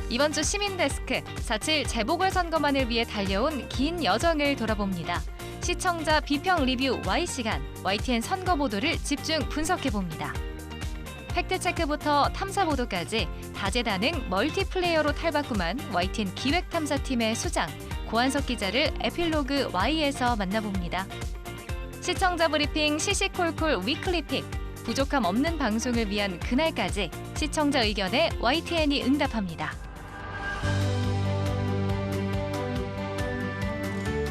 이번 주 시민데스크 4.7 재보궐선거만을 위해 달려온 긴 여정을 돌아봅니다. 시청자 비평 리뷰 Y시간, YTN 선거보도를 집중 분석해봅니다. 팩트체크부터 탐사보도까지 다재다능 멀티플레이어로 탈바꿈한 YTN 기획탐사팀의 수장, 고한석 기자를 에필로그 Y에서 만나봅니다. 시청자 브리핑 시시콜콜 위클리픽, 부족함 없는 방송을 위한 그날까지 시청자 의견에 YTN이 응답합니다.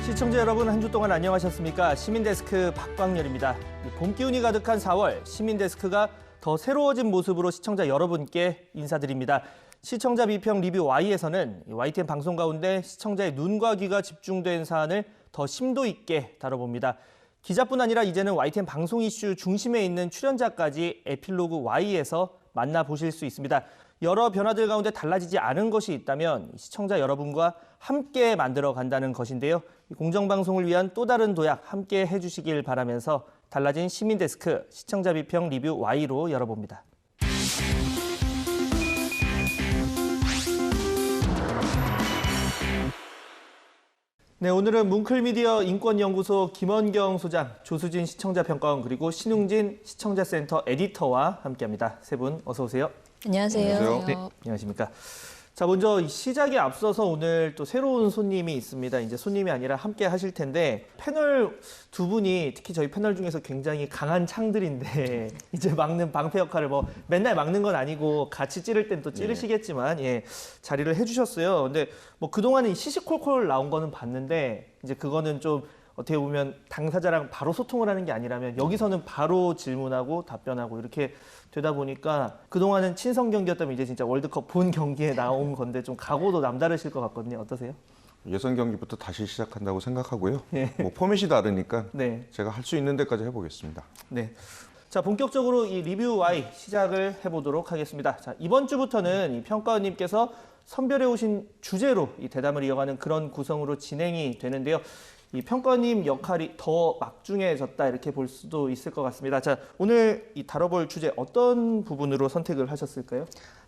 시청자 여러분, 한 주 동안 안녕하셨습니까? 시민데스크 박광렬입니다. 봄 기운이 가득한 4월, 시민데스크가 더 새로워진 모습으로 시청자 여러분께 인사드립니다. 시청자 비평 리뷰 Y에서는 YTN 방송 가운데 시청자의 눈과 귀가 집중된 사안을 더 심도 있게 다뤄봅니다. 기자뿐 아니라 이제는 YTN 방송 이슈 중심에 있는 출연자까지 에필로그 Y에서 만나보실 수 있습니다. 여러 변화들 가운데 달라지지 않은 것이 있다면 시청자 여러분과 함께 만들어 간다는 것인데요. 공정방송을 위한 또 다른 도약 함께 해주시길 바라면서 달라진 시민데스크 시청자 비평 리뷰 Y로 열어봅니다. 네, 오늘은 뭉클미디어 인권연구소 김원경 소장, 조수진 시청자평가원 그리고 신웅진 시청자센터 에디터와 함께합니다. 세 분 어서 오세요. 안녕하세요. 네, 안녕하십니까. 자, 먼저 시작에 앞서서 오늘 또 새로운 손님이 있습니다. 이제 손님이 아니라 함께 하실 텐데 패널 두 분이 특히 저희 패널 중에서 굉장히 강한 창들인데 이제 막는 방패 역할을 뭐 맨날 막는 건 아니고 같이 찌를 땐 또 찌르시겠지만 예, 자리를 해주셨어요. 근데 뭐 그동안은 시시콜콜 나온 거는 봤는데 이제 그거는 좀 어떻게 보면 당사자랑 바로 소통을 하는 게 아니라면 여기서는 바로 질문하고 답변하고 이렇게 되다 보니까 그동안은 친선 경기였다면 이제 진짜 월드컵 본 경기에 나온 건데 좀 각오도 남다르실 것 같거든요. 어떠세요? 예선 경기부터 다시 시작한다고 생각하고요. 예. 뭐 포맷이 다르니까 네. 제가 할 수 있는 데까지 해보겠습니다. 네. 자, 본격적으로 이 리뷰 Y 시작을 해보도록 하겠습니다. 자, 이번 주부터는 이 평가원님께서 선별해 오신 주제로 이 대담을 이어가는 그런 구성으로 진행이 되는데요. 이 평가원님 역할이 더 막중해졌다 이렇게 볼 수도 있을 것 같습니다. 자, 오늘 이 다뤄볼 주제 어떤 부분으로 선택을 하셨을까요?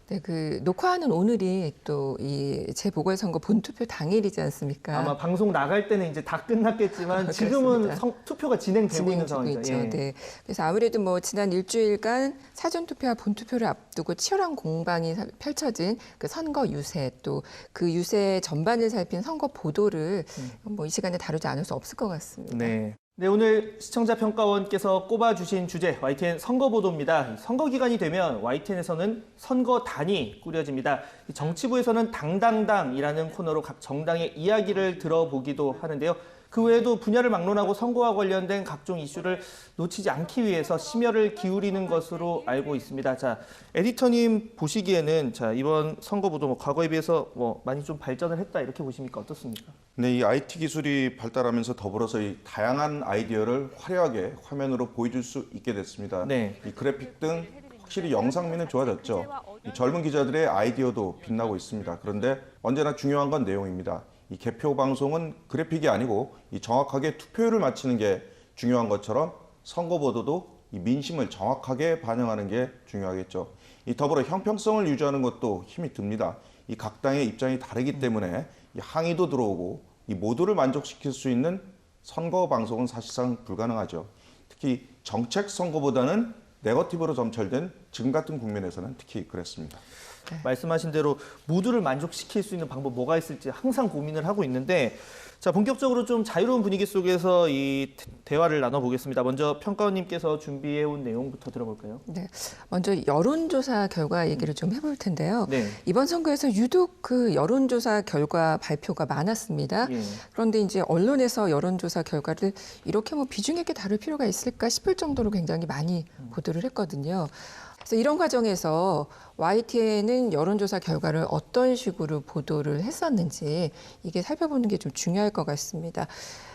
네, 그 녹화하는 오늘이 또 이 재보궐선거 본투표 당일이지 않습니까? 아마 방송 나갈 때는 이제 다 끝났겠지만 지금은 투표가 진행되고 있는 상황이죠. 있죠. 네. 그래서 아무래도 뭐 지난 일주일간 사전 투표와 본 투표를 앞두고 치열한 공방이 펼쳐진 그 선거 유세 또 그 유세 전반을 살핀 선거 보도를 뭐 이 시간에 다루지 않을 수 없을 것 같습니다. 네. 네, 오늘 시청자평가원께서 꼽아주신 주제 YTN 선거보도입니다. 선거 기간이 되면 YTN에서는 선거단이 꾸려집니다. 정치부에서는 당당당이라는 코너로 각 정당의 이야기를 들어보기도 하는데요. 그 외에도 분야를 막론하고 선거와 관련된 각종 이슈를 놓치지 않기 위해서 심혈을 기울이는 것으로 알고 있습니다. 자, 에디터님 보시기에는 자, 이번 선거보도 뭐 과거에 비해서 뭐 많이 좀 발전을 했다 이렇게 보십니까? 어떻습니까? 네, 이 IT 기술이 발달하면서 더불어서 이 다양한 아이디어를 화려하게 화면으로 보여줄 수 있게 됐습니다. 네. 이 그래픽 등 확실히 영상미는 좋아졌죠. 이 젊은 기자들의 아이디어도 빛나고 있습니다. 그런데 언제나 중요한 건 내용입니다. 이 개표 방송은 그래픽이 아니고 이 정확하게 투표율을 맞추는 게 중요한 것처럼 선거 보도도 이 민심을 정확하게 반영하는 게 중요하겠죠. 이 더불어 형평성을 유지하는 것도 힘이 듭니다. 이 각 당의 입장이 다르기 때문에 이 항의도 들어오고 이 모두를 만족시킬 수 있는 선거 방송은 사실상 불가능하죠. 특히 정책 선거보다는 네거티브로 점철된 지금 같은 국면에서는 특히 그랬습니다. 말씀하신 대로 모두를 만족시킬 수 있는 방법 뭐가 있을지 항상 고민을 하고 있는데 자, 본격적으로 좀 자유로운 분위기 속에서 이 대화를 나눠보겠습니다. 먼저 평가원님께서 준비해온 내용부터 들어볼까요? 네, 먼저 여론조사 결과 얘기를 좀 해볼 텐데요. 네. 이번 선거에서 유독 그 여론조사 결과 발표가 많았습니다. 예. 그런데 이제 언론에서 여론조사 결과를 이렇게 뭐 비중 있게 다룰 필요가 있을까 싶을 정도로 굉장히 많이 보도를 했거든요. 그래서 이런 과정에서 YTN은 여론조사 결과를 어떤 식으로 보도를 했었는지 이게 살펴보는 게 좀 중요할 것 같습니다.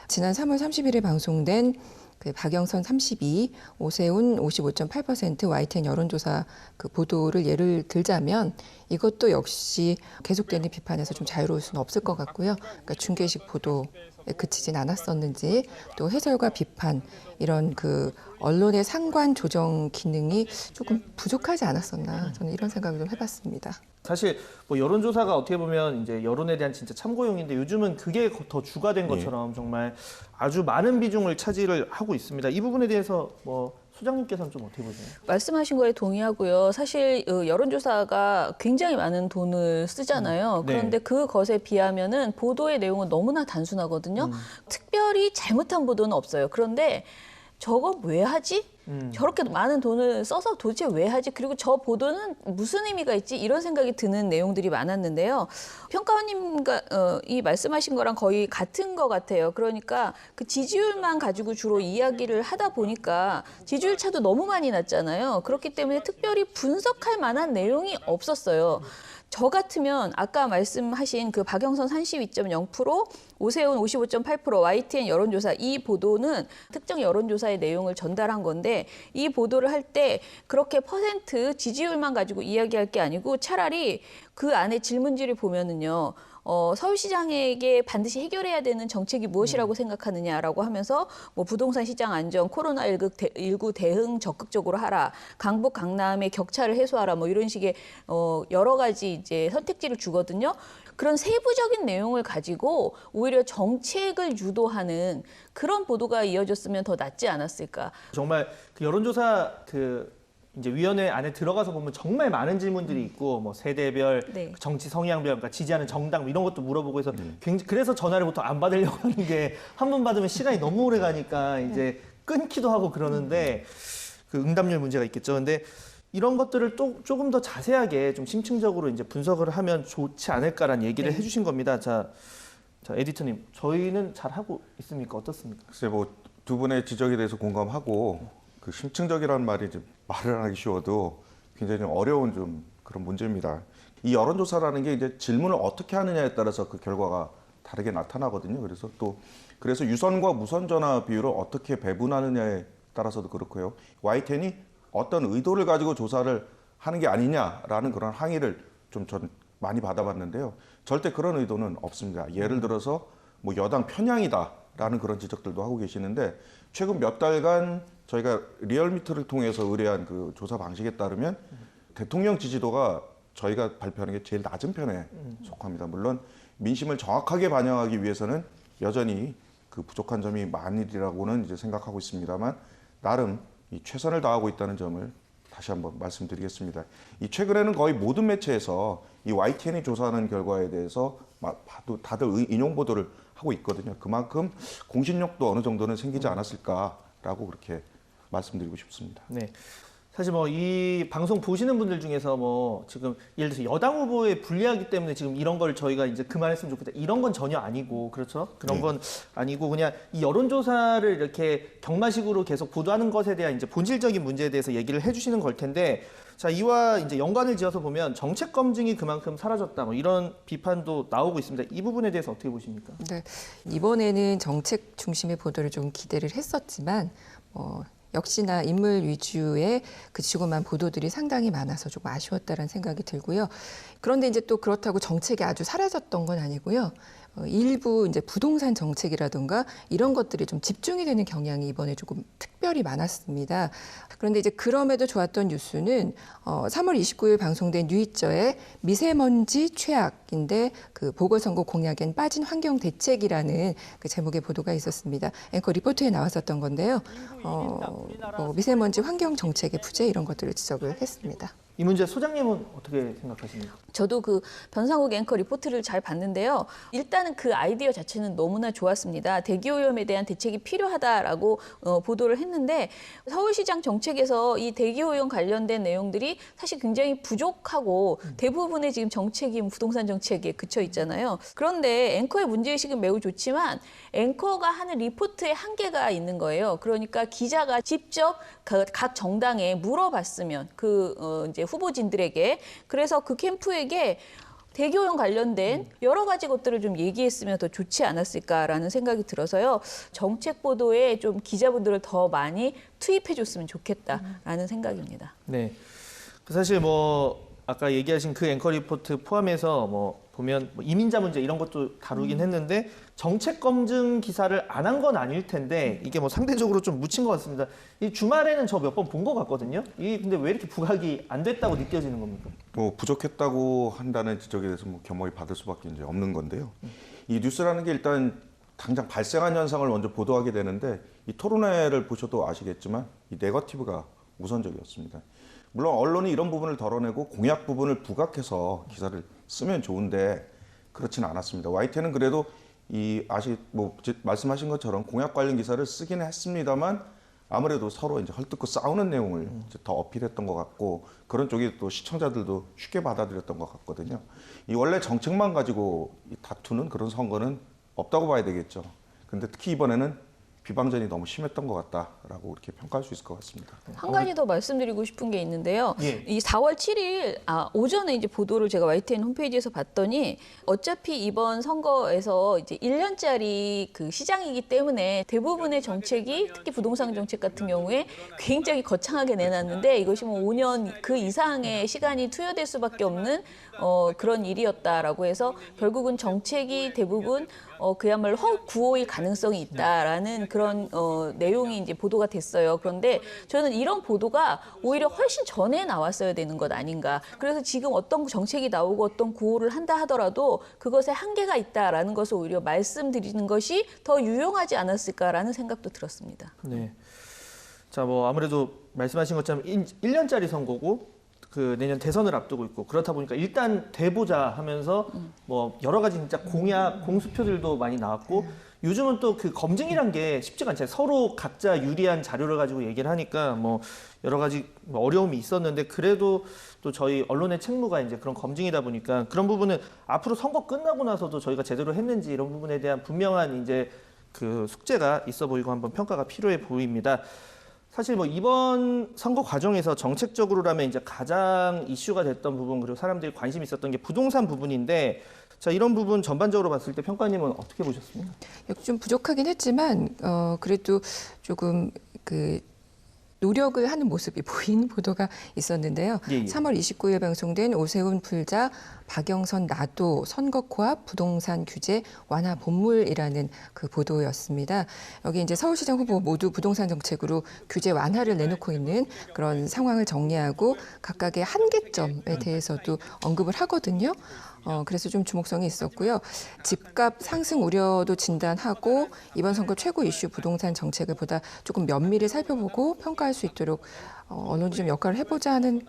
지난 3월 30일에 방송된 그 박영선 32, 오세훈 55.8% YTN 여론조사 그 보도를 예를 들자면 이것도 역시 계속되는 비판에서 좀 자유로울 수는 없을 것 같고요. 그러니까 중계식 보도에 그치진 않았었는지 또 해설과 비판 이런 그 언론의 상관 조정 기능이 조금 부족하지 않았었나 저는 이런 생각을 좀 해봤습니다. 사실 뭐 여론조사가 어떻게 보면 이제 여론에 대한 진짜 참고용인데 요즘은 그게 더 주가 된 것처럼 정말 아주 많은 비중을 차지를 하고 있습니다. 이 부분에 대해서 뭐 소장님께서는 좀 어떻게 보세요? 말씀하신 거에 동의하고요. 사실 여론조사가 굉장히 많은 돈을 쓰잖아요. 네. 그런데 그것에 비하면은 보도의 내용은 너무나 단순하거든요. 특별히 잘못한 보도는 없어요. 그런데 저거 왜 하지? 저렇게 많은 돈을 써서 도대체 왜 하지? 그리고 저 보도는 무슨 의미가 있지? 이런 생각이 드는 내용들이 많았는데요. 평가원님과 이 말씀하신 거랑 거의 같은 것 같아요. 그러니까 그 지지율만 가지고 주로 이야기를 하다 보니까 지지율 차도 너무 많이 났잖아요. 그렇기 때문에 특별히 분석할 만한 내용이 없었어요. 저 같으면 아까 말씀하신 그 박영선 32.0%, 오세훈 55.8%, YTN 여론조사 이 보도는 특정 여론조사의 내용을 전달한 건데 이 보도를 할 때 그렇게 퍼센트 지지율만 가지고 이야기할 게 아니고 차라리 그 안에 질문지를 보면은요. 서울시장에게 반드시 해결해야 되는 정책이 무엇이라고 생각하느냐라고 하면서 뭐 부동산 시장 안정, 코로나19 대응 적극적으로 하라, 강북 강남의 격차를 해소하라, 뭐 이런 식의 여러 가지 이제 선택지를 주거든요. 그런 세부적인 내용을 가지고 오히려 정책을 유도하는 그런 보도가 이어졌으면 더 낫지 않았을까. 정말 그 여론조사 이제 위원회 안에 들어가서 보면 정말 많은 질문들이 있고 뭐 세대별, 네. 정치 성향별, 그러니까 지지하는 정당 뭐 이런 것도 물어보고 해서 그래서 전화를 보통 안 받으려고 하는 게 한 번 받으면 시간이 너무 오래 가니까 이제 끊기도 하고 그러는데 그 응답률 문제가 있겠죠. 근데 이런 것들을 또 조금 더 자세하게 좀 심층적으로 이제 분석을 하면 좋지 않을까라는 얘기를 해주신 겁니다. 자, 에디터님, 저희는 잘 하고 있습니까? 어떻습니까? 글쎄 뭐 두 분의 지적에 대해서 공감하고 그 심층적이라는 말이 좀 말을 하기 쉬워도 굉장히 좀 어려운 좀 그런 문제입니다. 이 여론조사라는 게 이제 질문을 어떻게 하느냐에 따라서 그 결과가 다르게 나타나거든요. 그래서 유선과 무선 전화 비율을 어떻게 배분하느냐에 따라서도 그렇고요. YTN이 어떤 의도를 가지고 조사를 하는 게 아니냐라는 그런 항의를 좀 전 많이 받아봤는데요. 절대 그런 의도는 없습니다. 예를 들어서 뭐 여당 편향이다라는 그런 지적들도 하고 계시는데 최근 몇 달간 저희가 리얼미터를 통해서 의뢰한 그 조사 방식에 따르면 대통령 지지도가 저희가 발표하는 게 제일 낮은 편에 속합니다. 물론 민심을 정확하게 반영하기 위해서는 여전히 그 부족한 점이 많으리라고는 이제 생각하고 있습니다만 나름 이 최선을 다하고 있다는 점을 다시 한번 말씀드리겠습니다. 이 최근에는 거의 모든 매체에서 이 YTN이 조사하는 결과에 대해서 다들 인용 보도를 하고 있거든요. 그만큼 공신력도 어느 정도는 생기지 않았을까라고 그렇게 말씀드리고 싶습니다. 네. 사실 뭐 이 방송 보시는 분들 중에서 뭐 지금 예를 들어서 여당 후보에 불리하기 때문에 지금 이런 걸 저희가 이제 그만했으면 좋겠다. 이런 건 전혀 아니고 그렇죠? 그런 건 아니고 그냥 이 여론조사를 이렇게 경마식으로 계속 보도하는 것에 대한 이제 본질적인 문제에 대해서 얘기를 해주시는 걸 텐데 자 이와 이제 연관을 지어서 보면 정책 검증이 그만큼 사라졌다. 뭐 이런 비판도 나오고 있습니다. 이 부분에 대해서 어떻게 보십니까? 네, 이번에는 정책 중심의 보도를 좀 기대를 했었지만 역시나 인물 위주의 그치고만 보도들이 상당히 많아서 조금 아쉬웠다는 생각이 들고요. 그런데 이제 또 그렇다고 정책이 아주 사라졌던 건 아니고요. 일부 이제 부동산 정책이라든가 이런 것들이 좀 집중이 되는 경향이 이번에 조금 특별히 많았습니다. 그런데 이제 그럼에도 좋았던 뉴스는 3월 29일 방송된 뉴이저의 미세먼지 최악인데 그 보궐선거 공약엔 빠진 환경 대책이라는 그 제목의 보도가 있었습니다. 앵커 리포트에 나왔었던 건데요. 미세먼지 환경 정책의 부재 이런 것들을 지적을 했습니다. 이 문제 소장님은 어떻게 생각하십니까? 저도 그 변상욱 앵커 리포트를 잘 봤는데요. 일단은 그 아이디어 자체는 너무나 좋았습니다. 대기오염에 대한 대책이 필요하다라고 보도를 했는데 서울시장 정책에서 이 대기오염 관련된 내용들이 사실 굉장히 부족하고 대부분의 지금 정책이 부동산 정책에 그쳐 있잖아요. 그런데 앵커의 문제의식은 매우 좋지만 앵커가 하는 리포트에 한계가 있는 거예요. 그러니까 기자가 직접 각 정당에 물어봤으면 이제 후보진들에게 그래서 그 캠프에게 대교용 관련된 여러 가지 것들을 좀 얘기했으면 더 좋지 않았을까라는 생각이 들어서요. 정책 보도에 좀 기자분들을 더 많이 투입해줬으면 좋겠다라는 생각입니다. 네. 사실 뭐 아까 얘기하신 그 앵커 리포트 포함해서 뭐 보면 뭐 이민자 문제 이런 것도 다루긴 했는데 정책 검증 기사를 안 한 건 아닐 텐데 이게 뭐 상대적으로 좀 묻힌 것 같습니다. 이 주말에는 저 몇 번 본 것 같거든요. 이 근데 왜 이렇게 부각이 안 됐다고 느껴지는 겁니까? 뭐 부족했다고 한다는 지적에 대해서 뭐 겸허히 받을 수밖에 이제 없는 건데요. 이 뉴스라는 게 일단 당장 발생한 현상을 먼저 보도하게 되는데 이 토론회를 보셔도 아시겠지만 이 네거티브가 우선적이었습니다. 물론 언론이 이런 부분을 덜어내고 공약 부분을 부각해서 기사를 쓰면 좋은데 그렇지는 않았습니다. YTN은 그래도 말씀하신 것처럼 공약 관련 기사를 쓰기는 했습니다만 아무래도 서로 이제 헐뜯고 싸우는 내용을 이제 더 어필했던 것 같고 그런 쪽이 또 시청자들도 쉽게 받아들였던 것 같거든요. 이 원래 정책만 가지고 다투는 그런 선거는 없다고 봐야 되겠죠. 근데 특히 이번에는 비방전이 너무 심했던 것 같다라고 이렇게 평가할 수 있을 것 같습니다. 한 가지 더 말씀드리고 싶은 게 있는데요. 예. 이 4월 7일 오전에 이제 보도를 제가 YTN 홈페이지에서 봤더니 어차피 이번 선거에서 이제 1년짜리 그 시장이기 때문에 대부분의 정책이 특히 부동산 정책 같은 경우에 굉장히 거창하게 내놨는데 이것이 뭐 5년 그 이상의 시간이 투여될 수밖에 없는 그런 일이었다라고 해서 결국은 정책이 대부분 그야말로 구호일 가능성이 있다라는 그런 내용이 이제 보도가 됐어요. 그런데 저는 이런 보도가 오히려 훨씬 전에 나왔어야 되는 것 아닌가. 그래서 지금 어떤 정책이 나오고 어떤 구호를 한다 하더라도 그것에 한계가 있다라는 것을 오히려 말씀드리는 것이 더 유용하지 않았을까라는 생각도 들었습니다. 네. 자, 뭐 아무래도 말씀하신 것처럼 1년짜리 선거고 그 내년 대선을 앞두고 있고 그렇다 보니까 일단 돼보자 하면서 뭐 여러 가지 진짜 공약, 공수표들도 많이 나왔고 요즘은 또 그 검증이란 게 쉽지가 않잖아요. 서로 각자 유리한 자료를 가지고 얘기를 하니까 뭐 여러 가지 어려움이 있었는데 그래도 또 저희 언론의 책무가 이제 그런 검증이다 보니까 그런 부분은 앞으로 선거 끝나고 나서도 저희가 제대로 했는지 이런 부분에 대한 분명한 이제 그 숙제가 있어 보이고 한번 평가가 필요해 보입니다. 사실 뭐 이번 선거 과정에서 정책적으로라면 이제 가장 이슈가 됐던 부분 그리고 사람들이 관심이 있었던 게 부동산 부분인데 자 이런 부분 전반적으로 봤을 때 평가님은 어떻게 보셨습니까? 역시 좀 부족하긴 했지만 그래도 조금 그 노력을 하는 모습이 보인 보도가 있었는데요. 예, 예. 3월 29일 방송된 오세훈 풀자 박영선 나도 선거 코앞 부동산 규제 완화 본물이라는 그 보도였습니다. 여기 이제 서울시장 후보 모두 부동산 정책으로 규제 완화를 내놓고 있는 그런 상황을 정리하고 각각의 한계점에 대해서도 언급을 하거든요. 그래서 좀 주목성이 있었고요. 집값 상승 우려도 진단하고 이번 선거 최고 이슈 부동산 정책을 보다 조금 면밀히 살펴보고 평가할 수 있도록 언론이 좀 역할을 해보자 하는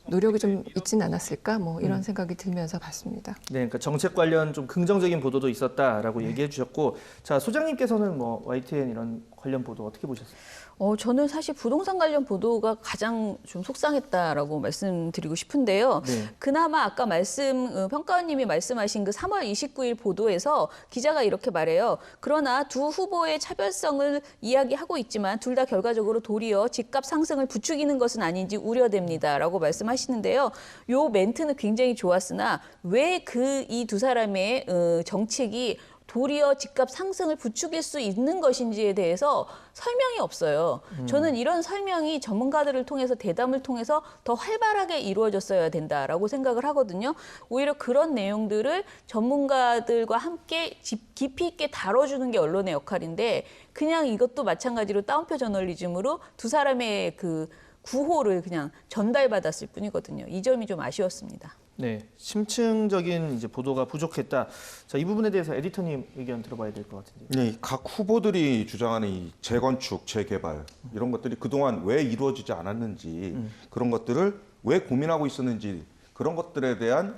노력이 좀 있진 않았을까 뭐 이런 생각이 들면서 봤습니다. 네, 그러니까 정책 관련 좀 긍정적인 보도도 있었다라고 얘기해 주셨고 자 소장님께서는 뭐 YTN 이런 관련 보도 어떻게 보셨어요? 저는 사실 부동산 관련 보도가 가장 좀 속상했다라고 말씀드리고 싶은데요. 네. 그나마 아까 평가원님이 말씀하신 그 3월 29일 보도에서 기자가 이렇게 말해요. 그러나 두 후보의 차별성을 이야기하고 있지만 둘 다 결과적으로 도리어 집값 상승을 부추기는 것은 아닌지 우려됩니다라고 말씀하시는데요. 요 멘트는 굉장히 좋았으나 왜 이 두 사람의 정책이 도리어 집값 상승을 부추길 수 있는 것인지에 대해서 설명이 없어요. 저는 이런 설명이 전문가들을 통해서 대담을 통해서 더 활발하게 이루어졌어야 된다라고 생각을 하거든요. 오히려 그런 내용들을 전문가들과 함께 깊이 있게 다뤄주는 게 언론의 역할인데 그냥 이것도 마찬가지로 따옴표 저널리즘으로 두 사람의 그 구호를 그냥 전달받았을 뿐이거든요. 이 점이 좀 아쉬웠습니다. 네, 심층적인 이제 보도가 부족했다. 자, 이 부분에 대해서 에디터님 의견 들어봐야 될 것 같은데요. 네, 각 후보들이 주장하는 이 재건축, 재개발 이런 것들이 그동안 왜 이루어지지 않았는지 그런 것들을 왜 고민하고 있었는지 그런 것들에 대한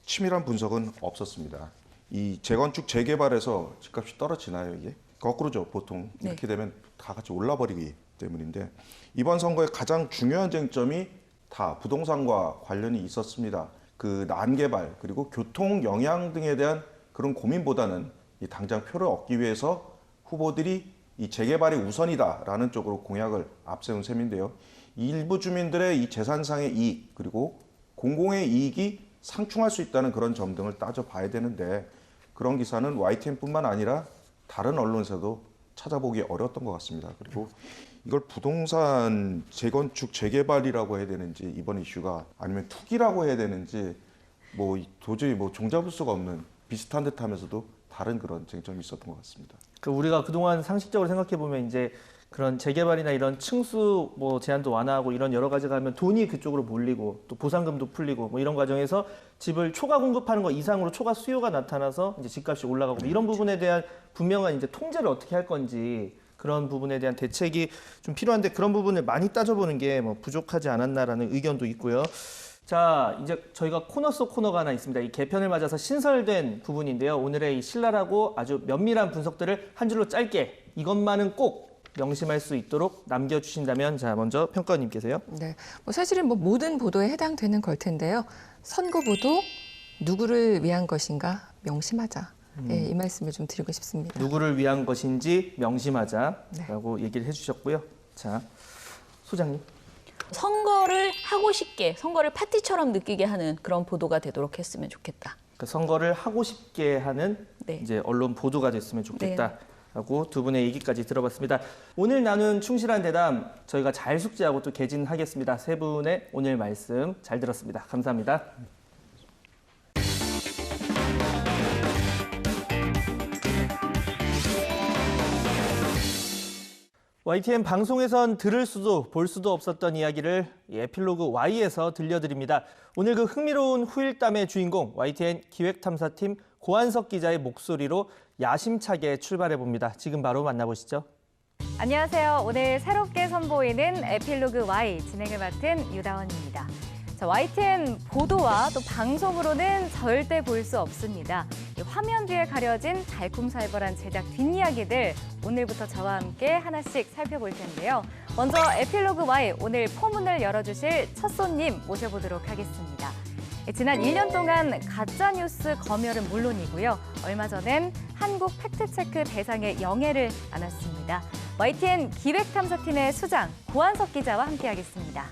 치밀한 분석은 없었습니다. 이 재건축, 재개발에서 집값이 떨어지나요, 이게? 거꾸로죠, 보통. 이렇게 되면 다 같이 올라버리기 때문인데 이번 선거의 가장 중요한 쟁점이 다 부동산과 관련이 있었습니다. 그 난개발 그리고 교통 영향 등에 대한 그런 고민보다는 이 당장 표를 얻기 위해서 후보들이 이 재개발이 우선이다라는 쪽으로 공약을 앞세운 셈인데요. 일부 주민들의 이 재산상의 이익 그리고 공공의 이익이 상충할 수 있다는 그런 점 등을 따져봐야 되는데 그런 기사는 YTN뿐만 아니라 다른 언론에서도 찾아보기 어려웠던 것 같습니다. 그리고 이걸 부동산 재건축 재개발이라고 해야 되는지 이번 이슈가 아니면 투기라고 해야 되는지 뭐 도저히 뭐 종잡을 수가 없는 비슷한 듯하면서도 다른 그런 쟁점이 있었던 것 같습니다. 그 우리가 그동안 상식적으로 생각해 보면 이제 그런 재개발이나 이런 층수 뭐 제한도 완화하고 이런 여러 가지가 하면 돈이 그쪽으로 몰리고 또 보상금도 풀리고 뭐 이런 과정에서 집을 초과 공급하는 것 이상으로 초과 수요가 나타나서 이제 집값이 올라가고 뭐 이런 부분에 대한 분명한 이제 통제를 어떻게 할 건지 그런 부분에 대한 대책이 좀 필요한데 그런 부분을 많이 따져보는 게 뭐 부족하지 않았나라는 의견도 있고요. 자, 이제 저희가 코너 속 코너가 하나 있습니다. 이 개편을 맞아서 신설된 부분인데요. 오늘의 이 신랄하고 아주 면밀한 분석들을 한 줄로 짧게 이것만은 꼭 명심할 수 있도록 남겨주신다면 자 먼저 평가원님께서요. 네, 뭐 사실은 뭐 모든 보도에 해당되는 걸 텐데요. 선거 보도 누구를 위한 것인가 명심하자. 네, 이 말씀을 좀 드리고 싶습니다. 누구를 위한 것인지 명심하자라고 얘기를 해주셨고요. 자, 소장님. 선거를 하고 싶게, 선거를 파티처럼 느끼게 하는 그런 보도가 되도록 했으면 좋겠다. 그 선거를 하고 싶게 하는 네. 이제 언론 보도가 됐으면 좋겠다라고 두 분의 얘기까지 들어봤습니다. 오늘 나눈 충실한 대담 저희가 잘 숙지하고 또 개진하겠습니다. 세 분의 오늘 말씀 잘 들었습니다. 감사합니다. YTN 방송에선 들을 수도 볼 수도 없었던 이야기를 에필로그 Y에서 들려드립니다. 오늘 그 흥미로운 후일담의 주인공 YTN 기획탐사팀 고한석 기자의 목소리로 야심차게 출발해봅니다. 지금 바로 만나보시죠. 안녕하세요. 오늘 새롭게 선보이는 에필로그 Y 진행을 맡은 유다원입니다. 자, YTN 보도와 또 방송으로는 절대 볼 수 없습니다. 이 화면 뒤에 가려진 달콤살벌한 제작 뒷이야기들 오늘부터 저와 함께 하나씩 살펴볼 텐데요. 먼저 에필로그 Y 오늘 포문을 열어주실 첫 손님 모셔보도록 하겠습니다. 지난 1년 동안 가짜뉴스 검열은 물론이고요. 얼마 전엔 한국 팩트체크 대상의 영예를 안았습니다. YTN 기획탐사팀의 수장 고한석 기자와 함께하겠습니다.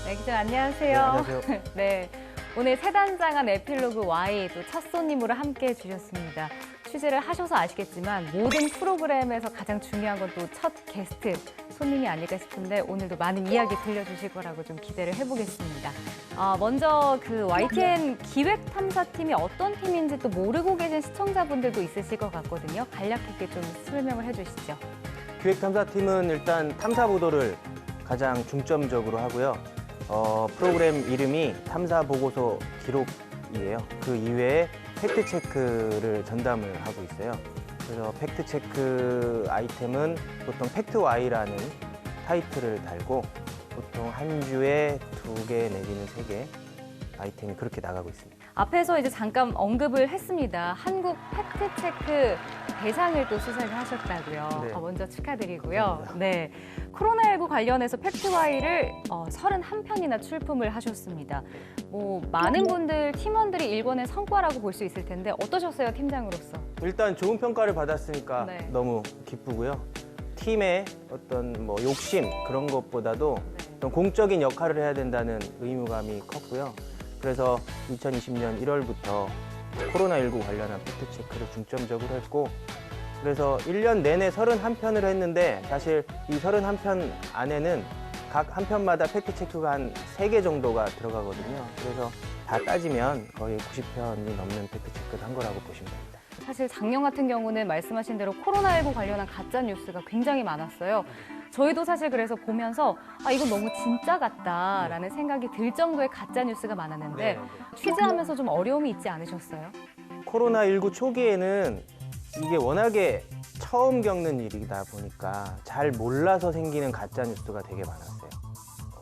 네, 기자 안녕하세요. 네, 안녕하세요. 네, 오늘 새단장한 에필로그 Y 또 첫 손님으로 함께해 주셨습니다. 취재를 하셔서 아시겠지만 모든 프로그램에서 가장 중요한 건 또 첫 게스트 손님이 아닐까 싶은데 오늘도 많은 이야기 들려주실 거라고 좀 기대를 해보겠습니다. 먼저 그 YTN 기획탐사팀이 어떤 팀인지 또 모르고 계신 시청자분들도 있으실 것 같거든요. 간략하게 좀 설명을 해주시죠. 기획탐사팀은 일단 탐사 보도를 가장 중점적으로 하고요. 프로그램 이름이 탐사 보고서 기록이에요. 그 이외에 팩트 체크를 전담을 하고 있어요. 그래서 팩트 체크 아이템은 보통 팩트 Y라는 타이틀을 달고 보통 한 주에 2개 내지는 3개 아이템이 그렇게 나가고 있습니다. 앞에서 이제 잠깐 언급을 했습니다. 한국 팩트체크 대상을 또 수상을 하셨다고요. 네. 먼저 축하드리고요. 감사합니다. 네, 코로나19 관련해서 팩트와이를 31편이나 출품을 하셨습니다. 뭐 많은 분들, 팀원들이 일궈낸 성과라고 볼 수 있을 텐데 어떠셨어요, 팀장으로서? 일단 좋은 평가를 받았으니까 네. 너무 기쁘고요. 팀의 어떤 뭐 욕심 그런 것보다도 어떤 공적인 역할을 해야 된다는 의무감이 컸고요. 그래서 2020년 1월부터 코로나19 관련한 팩트체크를 중점적으로 했고 그래서 1년 내내 31편을 했는데 사실 이 31편 안에는 각 한 편마다 팩트체크가 한 3개 정도가 들어가거든요. 그래서 다 따지면 거의 90편이 넘는 팩트체크를 한 거라고 보시면 됩니다. 사실 작년 같은 경우는 말씀하신 대로 코로나19 관련한 가짜 뉴스가 굉장히 많았어요. 저희도 사실 그래서 보면서 이건 너무 진짜 같다라는 생각이 들 정도의 가짜 뉴스가 많았는데 취재하면서 좀 어려움이 있지 않으셨어요? 코로나19 초기에는 이게 워낙에 처음 겪는 일이다 보니까 잘 몰라서 생기는 가짜 뉴스가 되게 많았어요.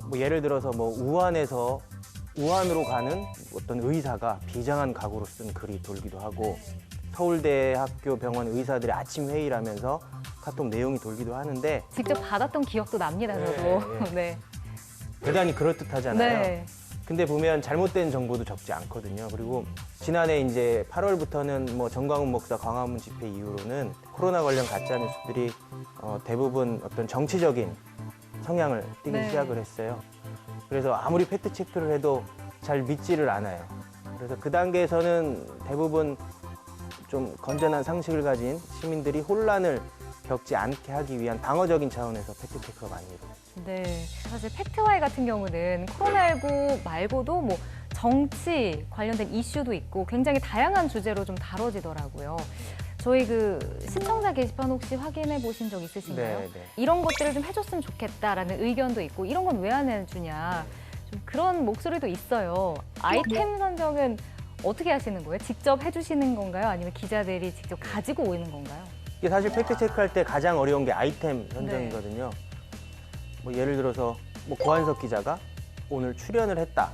뭐 예를 들어서 뭐 우한으로 가는 어떤 의사가 비장한 각오로 쓴 글이 돌기도 하고 서울대학교 병원 의사들의 아침 회의를 하면서 카톡 내용이 돌기도 하는데 직접 받았던 기억도 납니다, 저도. 네. 대단히 그럴듯하잖아요. 네. 근데 보면 잘못된 정보도 적지 않거든요. 그리고 지난해 이제 8월부터는 뭐 정광훈 목사 광화문 집회 이후로는 코로나 관련 가짜 뉴스들이 대부분 어떤 정치적인 성향을 띠기 네. 시작을 했어요. 그래서 아무리 팩트 체크를 해도 잘 믿지를 않아요. 그래서 그 단계에서는 대부분 좀 건전한 상식을 가진 시민들이 혼란을 겪지 않게 하기 위한 방어적인 차원에서 팩트 체크가 많이 이루어져요. 네, 사실 팩트와이 같은 경우는 코로나19 말고도 뭐 정치 관련된 이슈도 있고 굉장히 다양한 주제로 좀 다뤄지더라고요. 저희 그 시청자 게시판 혹시 확인해 보신 적 있으신가요? 네. 이런 것들을 좀 해줬으면 좋겠다라는 의견도 있고 이런 건 왜 안 해주냐 좀 그런 목소리도 있어요. 아이템 선정은 어떻게 하시는 거예요? 직접 해주시는 건가요? 아니면 기자들이 직접 가지고 오는 건가요? 이게 사실 팩트 체크할 때 가장 어려운 게 아이템 선정이거든요. 뭐 예를 들어서 뭐 고한석 기자가 오늘 출연을 했다.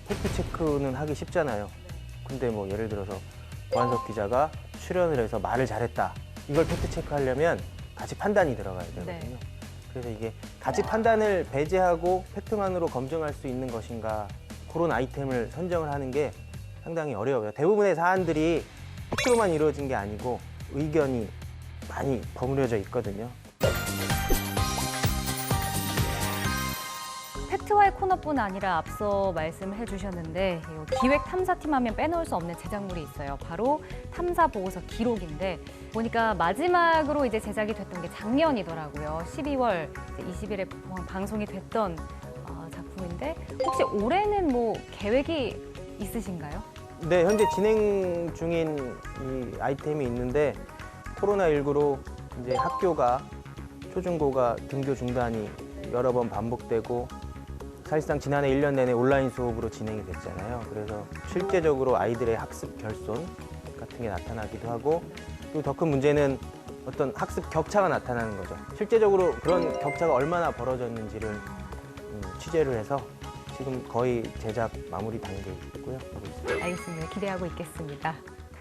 팩트 체크는 하기 쉽잖아요. 근데 뭐 예를 들어서 고한석 기자가 출연을 해서 말을 잘했다. 이걸 팩트 체크하려면 가치 판단이 들어가야 되거든요. 네. 그래서 이게 가치 판단을 배제하고 팩트만으로 검증할 수 있는 것인가 그런 아이템을 선정을 하는 게 상당히 어려워요. 대부분의 사안들이 팩트로만 이루어진 게 아니고 의견이 많이 버무려져 있거든요. 팩트와의 코너뿐 아니라 앞서 말씀해 주셨는데 기획 탐사팀 하면 빼놓을 수 없는 제작물이 있어요. 바로 탐사 보고서 기록인데 보니까 마지막으로 이제 제작이 됐던 게 작년이더라고요. 12월 20일에 방송이 됐던 작품인데 혹시 올해는 뭐 계획이 있으신가요? 네, 현재 진행 중인 이 아이템이 있는데 코로나19로 이제 학교가 초중고가 등교 중단이 여러 번 반복되고 사실상 지난해 1년 내내 온라인 수업으로 진행이 됐잖아요. 그래서 실제적으로 아이들의 학습 결손 같은 게 나타나기도 하고 그리고 더 큰 문제는 어떤 학습 격차가 나타나는 거죠. 실제적으로 그런 격차가 얼마나 벌어졌는지를 취재를 해서 지금 거의 제작 마무리 단계에 있고요. 알겠습니다. 기대하고 있겠습니다.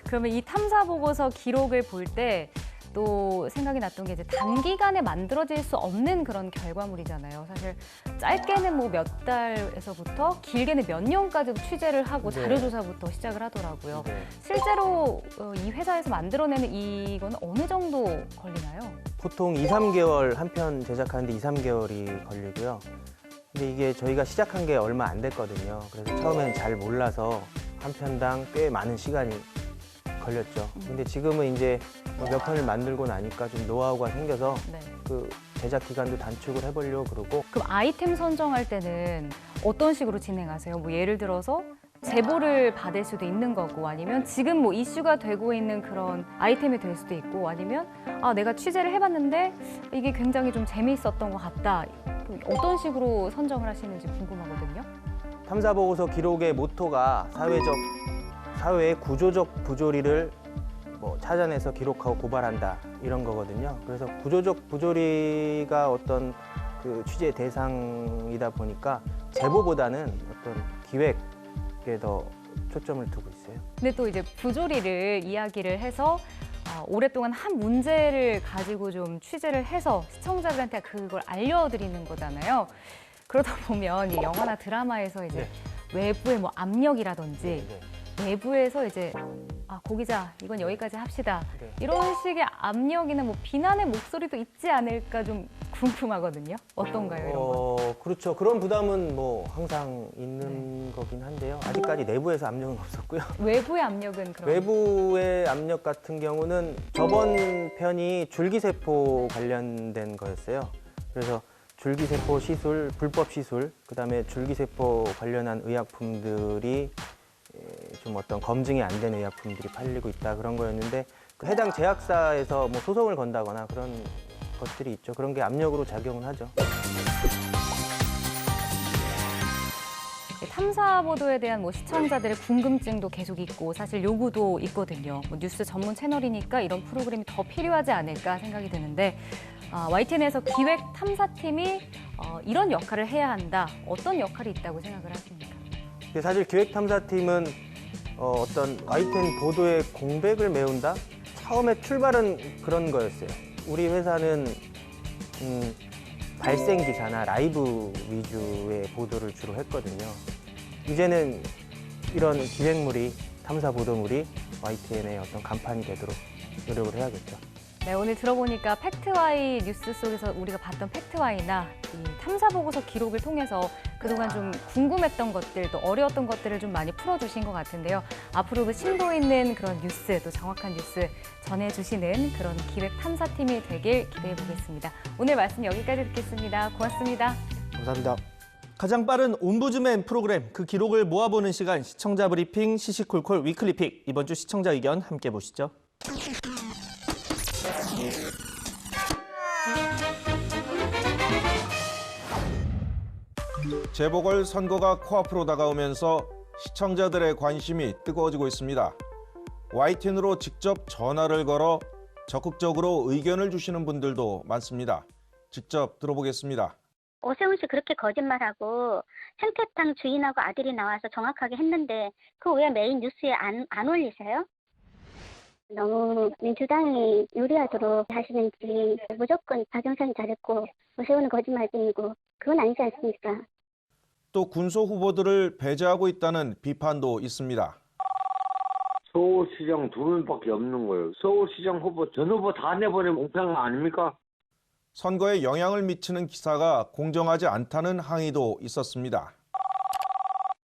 그러면 이 탐사 보고서 기록을 볼 때 또 생각이 났던 게 이제 단기간에 만들어질 수 없는 그런 결과물이잖아요. 사실 짧게는 뭐 몇 달에서부터 길게는 몇 년까지도 취재를 하고 네. 자료조사부터 시작을 하더라고요. 네. 실제로 이 회사에서 만들어내는 이건 어느 정도 걸리나요? 보통 2, 3개월 한 편 제작하는데 2, 3개월이 걸리고요. 근데 이게 저희가 시작한 게 얼마 안 됐거든요. 그래서 처음에는 잘 몰라서 한 편당 꽤 많은 시간이 걸렸죠. 근데 지금은 이제 몇 편을 만들고 나니까 좀 노하우가 생겨서 네. 그 제작 기간도 단축을 해보려고 그러고 그럼 아이템 선정할 때는 어떤 식으로 진행하세요? 뭐 예를 들어서 제보를 받을 수도 있는 거고 아니면 지금 뭐 이슈가 되고 있는 그런 아이템이 될 수도 있고 아니면 내가 취재를 해봤는데 이게 굉장히 좀 재미있었던 것 같다. 어떤 식으로 선정을 하시는지 궁금하거든요. 탐사보고서 기록의 모토가 사회의 구조적 부조리를 뭐 찾아내서 기록하고 고발한다 이런 거거든요. 그래서 구조적 부조리가 어떤 그 취재 대상이다 보니까 제보보다는 어떤 기획에 더 초점을 두고 있어요. 근데 또 이제 부조리를 이야기를 해서 오랫동안 한 문제를 가지고 좀 취재를 해서 시청자들한테 그걸 알려드리는 거잖아요. 그러다 보면 이 영화나 드라마에서 이제 외부의 뭐 압력이라든지 내부에서 이제 고 기자 이건 여기까지 합시다. 이런 식의 압력이나 뭐 비난의 목소리도 있지 않을까 좀 궁금하거든요. 어떤가요, 이런 건? 그렇죠. 그런 부담은 뭐 항상 있는 거긴 한데요. 아직까지 내부에서 압력은 없었고요. 외부의 압력은 그럼? 외부의 압력 같은 경우는 저번 편이 줄기세포 관련된 거였어요. 그래서 줄기세포 시술, 불법 시술, 그다음에 줄기세포 관련한 의약품들이 좀 어떤 검증이 안 된 의약품들이 팔리고 있다 그런 거였는데 그 해당 제약사에서 뭐 소송을 건다거나 그런 것들이 있죠. 그런 게 압력으로 작용을 하죠. 탐사 보도에 대한 뭐 시청자들의 궁금증도 계속 있고 사실 요구도 있거든요. 뭐 뉴스 전문 채널이니까 이런 프로그램이 더 필요하지 않을까 생각이 드는데 YTN에서 기획 탐사팀이 이런 역할을 해야 한다. 어떤 역할이 있다고 생각을 하십니까? 사실 기획탐사팀은 어떤 YTN 보도의 공백을 메운다? 처음에 출발은 그런 거였어요. 우리 회사는 발생 기사나 라이브 위주의 보도를 주로 했거든요. 이제는 이런 기획물이, 탐사 보도물이 YTN의 어떤 간판이 되도록 노력을 해야겠죠. 네, 오늘 들어보니까 팩트와이 뉴스 속에서 우리가 봤던 팩트와이나 이 탐사보고서 기록을 통해서 그동안 좀 궁금했던 것들, 또 어려웠던 것들을 좀 많이 풀어주신 것 같은데요. 앞으로도 심도 있는 그런 뉴스, 또 정확한 뉴스 전해주시는 그런 기획탐사팀이 되길 기대해 보겠습니다. 오늘 말씀 여기까지 듣겠습니다. 고맙습니다. 감사합니다. 가장 빠른 옴부즈맨 프로그램, 그 기록을 모아보는 시간, 시청자 브리핑 시시콜콜 위클리픽. 이번 주 시청자 의견 함께 보시죠. 재보궐 선거가 코앞으로 다가오면서 시청자들의 관심이 뜨거워지고 있습니다. YTN으로 직접 전화를 걸어 적극적으로 의견을 주시는 분들도 많습니다. 직접 들어보겠습니다. 오세훈 씨 그렇게 거짓말하고 생태탕 주인하고 아들이 나와서 정확하게 했는데 그 왜 메인 뉴스에 안 올리세요? 너무 민주당이 유리하도록 하시는지 무조건 박영선이 잘했고 오세훈은 거짓말쟁이고 그건 아니지 않습니까? 또 군소 후보들을 배제하고 있다는 비판도 있습니다. 서울시장 2명밖에 없는 거예요. 서울시장 후보 전 후보 다 내보내면 공평한 거 아닙니까? 선거에 영향을 미치는 기사가 공정하지 않다는 항의도 있었습니다.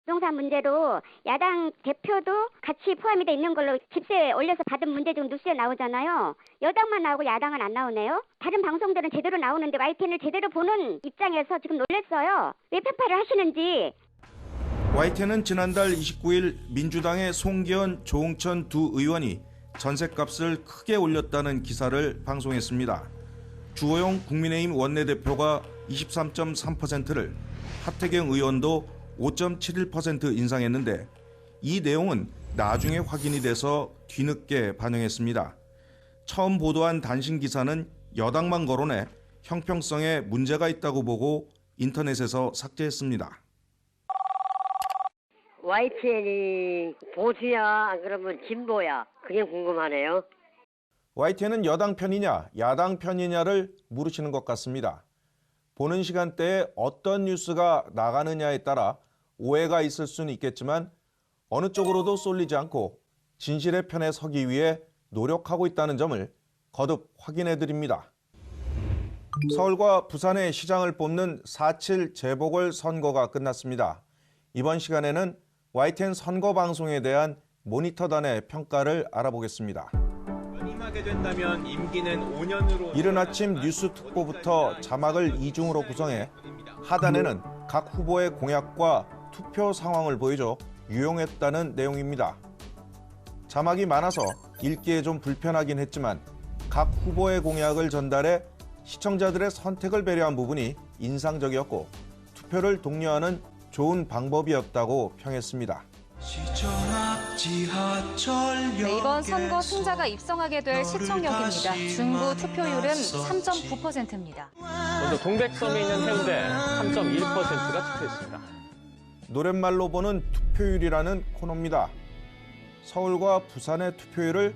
부동산 문제로 야당 대표도 같이 포함이 돼 있는 걸로 집세에 올려서 받은 문제 중 뉴스에 나오잖아요. 여당만 나오고 야당은 안 나오네요. 다른 방송들은 제대로 나오는데 YTN을 제대로 보는 입장에서 지금 놀랐어요. 왜 편파를 하시는지. YTN은 지난달 29일 민주당의 송기현, 조응천 두 의원이 전셋값을 크게 올렸다는 기사를 방송했습니다. 주호영 국민의힘 원내대표가 23.3%를, 하태경 의원도 5.71% 인상했는데 이 내용은 나중에 확인이 돼서 뒤늦게 반영했습니다. 처음 보도한 단신 기사는 여당만 거론해 형평성에 문제가 있다고 보고 인터넷에서 삭제했습니다. YTN이 보수야 안 그러면 진보야? 그게 궁금하네요. YTN은 여당 편이냐 야당 편이냐를 물으시는 것 같습니다. 보는 시간대에 어떤 뉴스가 나가느냐에 따라 오해가 있을 수는 있겠지만 어느 쪽으로도 쏠리지 않고 진실의 편에 서기 위해 노력하고 있다는 점을 거듭 확인해 드립니다. 서울과 부산의 시장을 뽑는 4.7 재보궐 선거가 끝났습니다. 이번 시간에는 YTN 선거 방송에 대한 모니터단의 평가를 알아보겠습니다. 연임하게 된다면 임기는 5년으로. 이른 아침 뉴스 특보부터 자막을 이중으로 구성해 하단에는 각 후보의 공약과 투표 상황을 보여줘 유용했다는 내용입니다. 자막이 많아서 읽기에 좀 불편하긴 했지만 각 후보의 공약을 전달해 시청자들의 선택을 배려한 부분이 인상적이었고 투표를 독려하는 좋은 방법이었다고 평했습니다. 네, 이번 선거 승자가 입성하게 될 시청역입니다. 중구 투표율은 3.9%입니다. 먼저 동백섬에 있는 해운대 3.1%가 투표했습니다. 노랫말로 보는 투표율이라는 코너입니다. 서울과 부산의 투표율을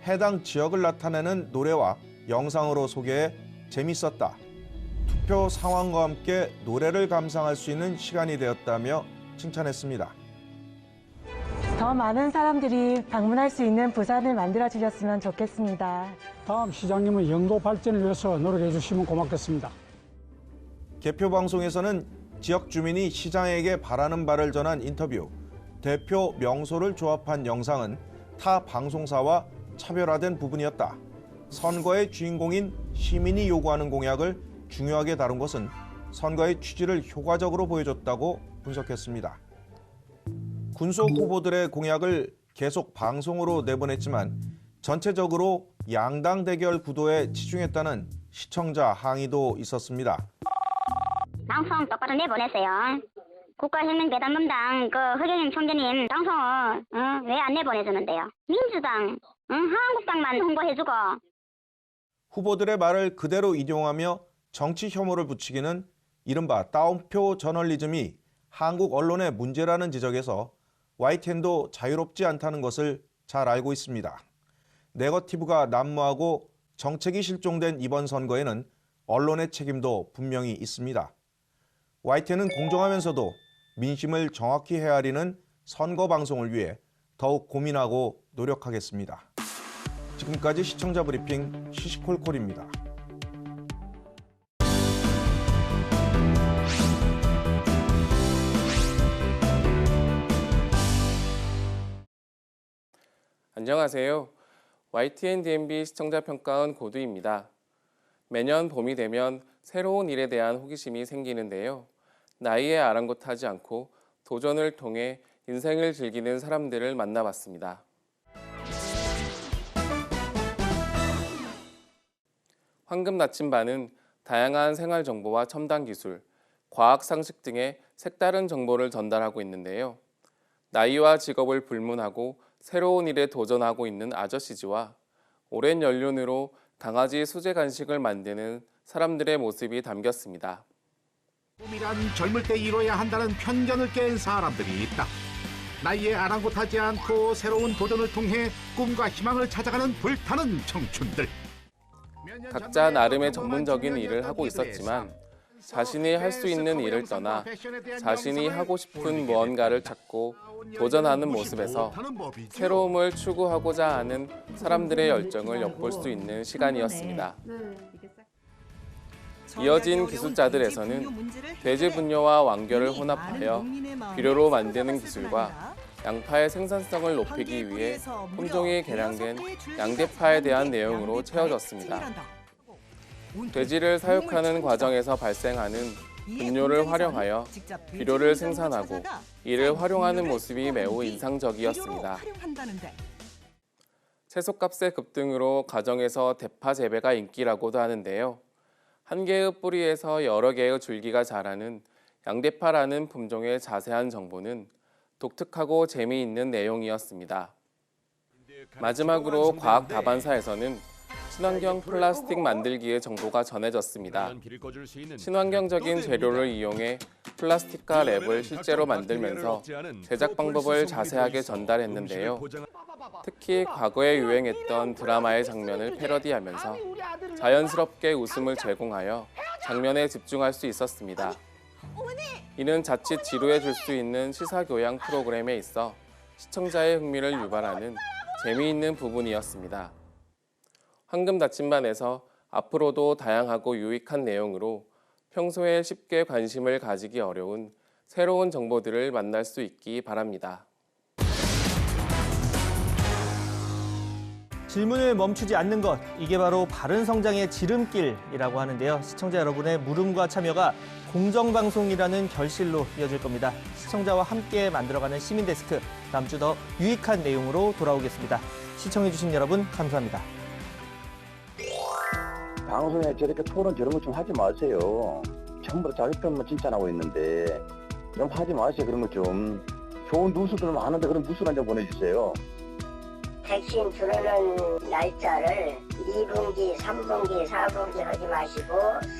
해당 지역을 나타내는 노래와 영상으로 소개해 재밌었다. 투표 상황과 함께 노래를 감상할 수 있는 시간이 되었다며 칭찬했습니다. 더 많은 사람들이 방문할 수 있는 부산을 만들어주셨으면 좋겠습니다. 다음 시장님은 영도 발전을 위해서 노력해 주시면 고맙겠습니다. 개표 방송에서는 지역 주민이 시장에게 바라는 바를 전한 인터뷰, 대표 명소를 조합한 영상은 타 방송사와 차별화된 부분이었다. 선거의 주인공인 시민이 요구하는 공약을 중요하게 다룬 것은 선거의 취지를 효과적으로 보여줬다고 분석했습니다. 군소 후보들의 공약을 계속 방송으로 내보냈지만 전체적으로 양당 대결 구도에 치중했다는 시청자 항의도 있었습니다. 방송 똑바로 내보내세요. 국가혁명대단문당 허경영 총재님 방송을 왜 안 내보내주는데요? 민주당, 한국당만 홍보해주고. 후보들의 말을 그대로 인용하며 정치 혐오를 붙이기는 이른바 따옴표 저널리즘이 한국 언론의 문제라는 지적에서 YTN도 자유롭지 않다는 것을 잘 알고 있습니다. 네거티브가 난무하고 정책이 실종된 이번 선거에는 언론의 책임도 분명히 있습니다. YTN은 공정하면서도 민심을 정확히 헤아리는 선거 방송을 위해 더욱 고민하고 노력하겠습니다. 지금까지 시청자 브리핑 시시콜콜입니다. 안녕하세요. YTN DMB 시청자 평가원 고두입니다. 매년 봄이 되면 새로운 일에 대한 호기심이 생기는데요. 나이에 아랑곳하지 않고 도전을 통해 인생을 즐기는 사람들을 만나봤습니다. 황금 나침반은 다양한 생활 정보와 첨단 기술, 과학 상식 등의 색다른 정보를 전달하고 있는데요. 나이와 직업을 불문하고 새로운 일에 도전하고 있는 아저씨즈와 오랜 연륜으로 강아지 수제 간식을 만드는 사람들의 모습이 담겼습니다. 꿈이란 젊을 때 이뤄야 한다는 편견을 깬 사람들이 있다. 나이에 아랑곳하지 않고 새로운 도전을 통해 꿈과 희망을 찾아가는 불타는 청춘들. 각자 나름의 전문적인 일을 하고 있었지만 자신이 할 수 있는 일을 떠나 자신이 하고 싶은 무언가를 찾고 도전하는 모습에서 새로움을 추구하고자 하는 사람들의 열정을 엿볼 수 있는 시간이었습니다. 이어진 기술자들에서는 돼지 분뇨와 완결을 혼합하여 비료로 만드는 기술과 양파의 생산성을 높이기 위해 품종이 개량된 양대파에 대한 내용으로 채워졌습니다. 돼지를 사육하는 과정에서 발생하는 분뇨를 활용하여 비료를 생산하고 이를 활용하는 모습이 매우 인상적이었습니다. 채소값의 급등으로 가정에서 대파 재배가 인기라고도 하는데요. 한 개의 뿌리에서 여러 개의 줄기가 자라는 양대파라는 품종의 자세한 정보는 독특하고 재미있는 내용이었습니다. 마지막으로 과학 다반사에서는 친환경 플라스틱 만들기의 정보가 전해졌습니다. 친환경적인 재료를 이용해 플라스틱과 랩을 실제로 만들면서 제작 방법을 자세하게 전달했는데요. 특히 과거에 유행했던 드라마의 장면을 패러디하면서 자연스럽게 웃음을 제공하여 장면에 집중할 수 있었습니다. 이는 자칫 지루해 질 수 있는 시사교양 프로그램에 있어 시청자의 흥미를 유발하는 재미있는 부분이었습니다. 황금 나침반에서 앞으로도 다양하고 유익한 내용으로 평소에 쉽게 관심을 가지기 어려운 새로운 정보들을 만날 수 있기 바랍니다. 질문을 멈추지 않는 것, 이게 바로 바른 성장의 지름길이라고 하는데요. 시청자 여러분의 물음과 참여가 공정방송이라는 결실로 이어질 겁니다. 시청자와 함께 만들어가는 시민데스크, 다음 주 더 유익한 내용으로 돌아오겠습니다. 시청해주신 여러분 감사합니다. 방송에 저렇게 토론 저런 거 좀 하지 마세요. 전부 다 자기 편만 칭찬하고 있는데 좀 하지 마세요. 그런 거 좀. 좋은 뉴스들 많은데 그런 뉴스 한 장 보내주세요. 백신 들어오는 날짜를 2분기, 3분기, 4분기 하지 마시고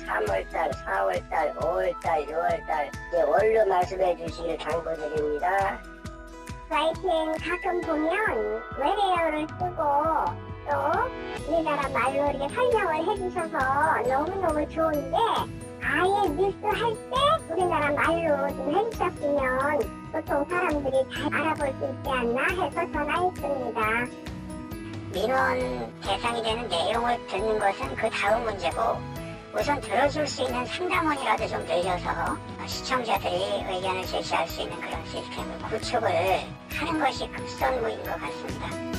3월달, 4월달, 5월달, 6월달 이제 월로 말씀해 주시길 당부드립니다. YTN 가끔 보면 외래어를 쓰고 또 우리나라 말로 이렇게 설명을 해주셔서 너무너무 좋은데 아예 뉴스 할 때 우리나라 말로 좀 해주셨으면 보통 사람들이 잘 알아볼 수 있지 않나 해서 전화했습니다. 민원 대상이 되는 내용을 듣는 것은 그 다음 문제고 우선 들어줄 수 있는 상담원이라도 좀 늘려서 시청자들이 의견을 제시할 수 있는 그런 시스템을 구축을 하는 것이 급선무인 것 같습니다.